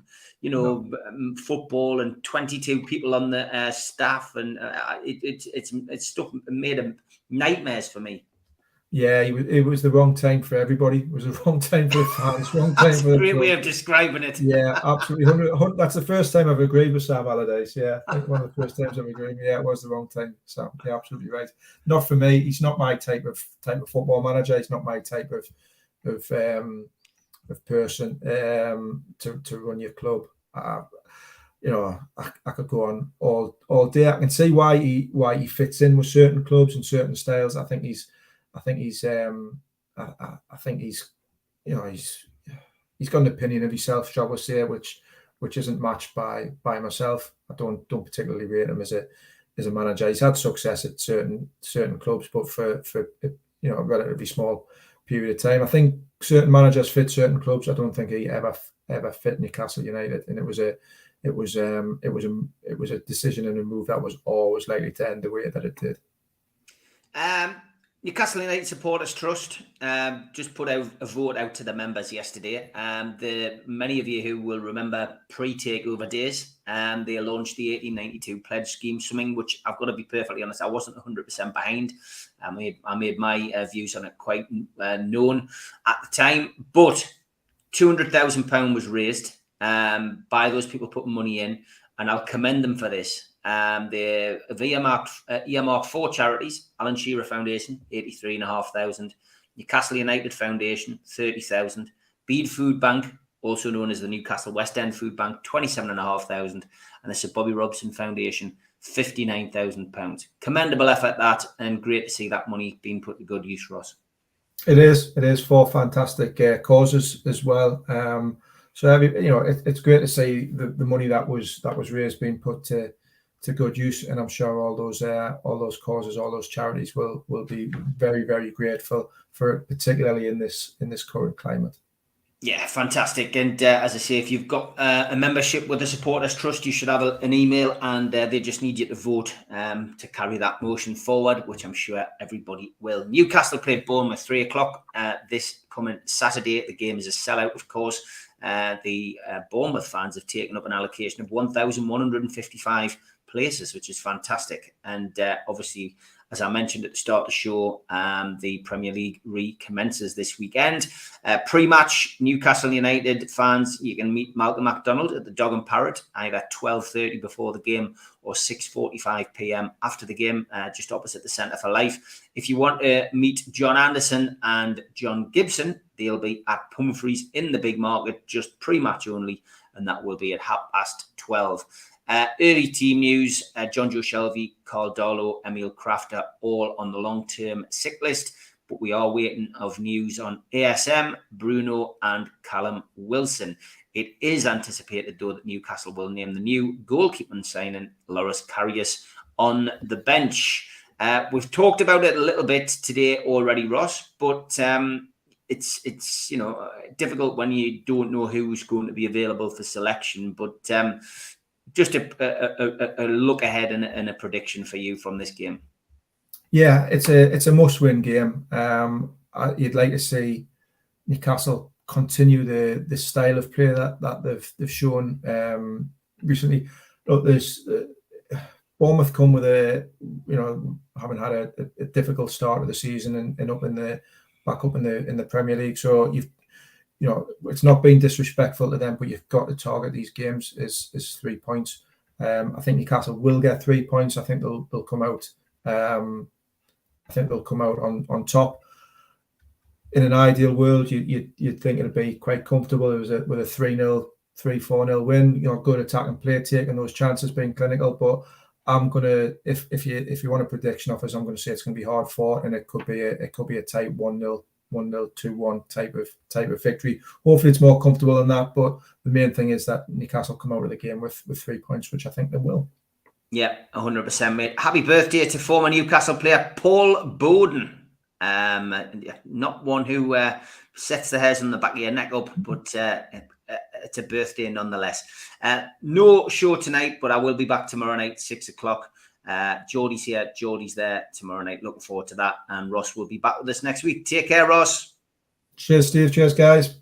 football and 22 people on the staff, and it's stuff made nightmares for me. Yeah, it was the wrong time for everybody. It was the wrong time for the fans. Wrong time That's a great way of describing it. Yeah, absolutely. That's the first time I've agreed with Sam Allardyce. Yeah, I think one of the first times I've agreed. Yeah, it was the wrong time, Sam. Yeah, absolutely right. Not for me. He's not my type of football manager. He's not my type of person to run your club. I could go on all day. I can see why he fits in with certain clubs and certain styles. I think he's got an opinion of himself, shall we say, which isn't matched by myself. I don't particularly rate him as a manager. He's had success at certain clubs, but for a relatively small period of time. I think certain managers fit certain clubs. I don't think he ever fit Newcastle United, and it was a decision and a move that was always likely to end the way that it did. Newcastle United Supporters Trust just put out a vote out to the members yesterday. Many of you who will remember pre-takeover days, they launched the 1892 pledge scheme, something which I've got to be perfectly honest, I wasn't 100% behind. I made my views on it quite known at the time, but £200,000 was raised by those people putting money in, and I'll commend them for this. They've earmarked 4 charities: Alan Shearer Foundation, 83,500; Newcastle United Foundation, 30,000; Bede Food Bank, also known as the Newcastle West End Food Bank, 27,500; and the Sir Bobby Robson Foundation, £59,000. Commendable effort, that, and great to see that money being put to good use, Ross. It is for fantastic causes as well. So it's great to see the money that was raised being put to good use, and I'm sure all those causes, all those charities will be very, very grateful for it, particularly in this current climate. Yeah, fantastic. And as I say, if you've got a membership with the Supporters Trust, you should have an email, and they just need you to vote to carry that motion forward, which I'm sure everybody will. Newcastle play Bournemouth 3 o'clock this coming Saturday. The game is a sellout, of course. The Bournemouth fans have taken up an allocation of 1,155 places, which is fantastic. And obviously, as I mentioned at the start of the show, the Premier League recommences this weekend. Pre-match, Newcastle United fans, you can meet Malcolm MacDonald at the Dog and Parrot, either 12:30 before the game or 6:45 p.m. after the game, just opposite the Centre for Life. If you want to meet John Anderson and John Gibson, they'll be at Pumphrey's in the Big Market, just pre-match only, and that will be at 12:30. Early team news, John Joe Shelby, Carl Darlow, Emil Crafter, all on the long-term sick list, but we are waiting of news on ASM, Bruno and Callum Wilson. It is anticipated, though, that Newcastle will name the new goalkeeping signing, Loris Karius, on the bench. We've talked about it a little bit today already, Ross, but it's difficult when you don't know who's going to be available for selection, but just a look ahead and a prediction for you from this game. Yeah, it's a must-win game. You'd like to see Newcastle continue the style of play that they've shown recently. Look, there's Bournemouth come with having had a difficult start of the season and back up in the Premier League. So it's not being disrespectful to them, but you've got to target these games is 3 points. I think Newcastle will get 3 points. I think they'll come out. I think they'll come out on top. In an ideal world, you'd think it'd be quite comfortable. It was with a 3-0, 3-4-0 win. Good attack and play, taking those chances, being clinical. But I'm gonna, if you want a prediction of us, I'm going to say it's going to be hard fought, and it could be a tight 1-0. 1-0, 2-1 type of victory. Hopefully it's more comfortable than that, but the main thing is that Newcastle come out of the game with 3 points, which I think they will. Yeah, 100%, mate. Happy birthday to former Newcastle player Paul Bowden. Not one who sets the hairs on the back of your neck up, but it's a birthday nonetheless. No show tonight, but I will be back tomorrow night, 6 o'clock. Geordie's here, Geordie's there tomorrow night. Looking forward to that. And Ross will be back with us next week. Take care, Ross. Cheers, Steve. Cheers, guys.